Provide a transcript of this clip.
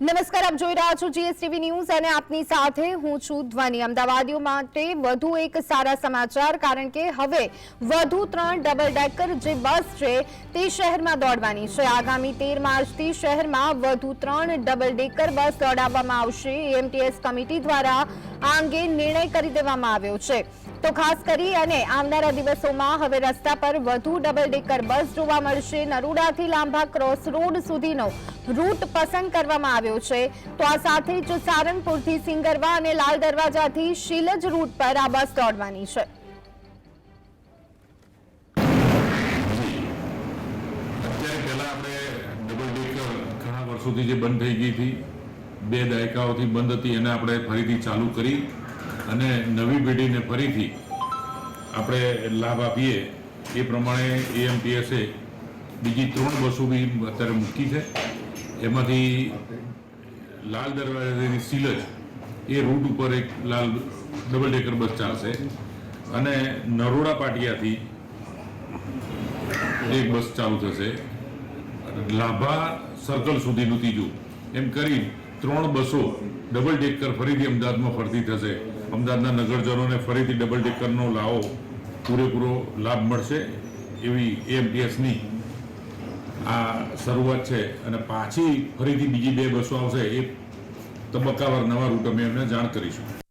નમસ્કાર, આપ જોઈ રહ્યા છો જીએસટીવી ન્યૂઝ અને આપની સાથે હું છું ધ્વની। અમદાવાદીઓ માટે વધુ એક સારા સમાચાર, કારણ કે હવે વધુ 3 ડબલ ડેકર જે બસ છે તે શહેરમાં દોડવાની છે। આગામી 13 માર્ચથી શહેરમાં વધુ 3 ડબલ ડેકર બસ દોડાવવામાં આવશે। એએમટીએસ કમિટી દ્વારા આ અંગે નિર્ણય કરી દેવામાં આવ્યો છે। તો ખાસ કરી અને આવનારા દિવસોમાં હવે રસ્તા પર વધુ ડબલ ડેકર બસ જોવા મળશે। નરોડાથી લાંબા ક્રોસ રોડ સુધીનો રૂટ પસંદ કરવામાં આવ્યો છે। તો આ સાથે જ સારંગપુરથી સિંગરવા અને લાલ દરવાજાથી શીલજ રૂટ પર આ બસ દોડવાની છે। ઘણા વર્ષોથી જે બંધ થઈ ગઈ હતી, 2 દાયકાઓથી બંધ હતી, એને આપણે ફરીથી ચાલુ કરી અને નવી પેઢીને ફરીથી આપણે લાભ આપીએ એ પ્રમાણે એએમટીએસે બીજી 3 બસો બી અત્યારે મૂકી છે। એમાંથી લાલ દરવાજાથી શીલજ એ રૂટ ઉપર એક લાલ ડબલ ડેકર બસ ચાલશે અને નરોડા પાટિયાથી એક બસ ચાલુ થશે। લાભા સર્કલ સુધીનું ત્રીજું, એમ કરી 3 બસો ડબલ ડેકર ફરીથી અમદાવાદમાં ફરતી થશે। અમદાવાદના નગરજનોને ફરીથી ડબલ ડેકરનો લાવો પૂરેપૂરો લાભ મળશે એવી એએમટીએસની આ શરૂઆત છે। અને પાછી ફરીથી બીજી 2 બસો આવશે, એ તબક્કાવાર નવા રૂટ અમે એમને જાણ કરીશું।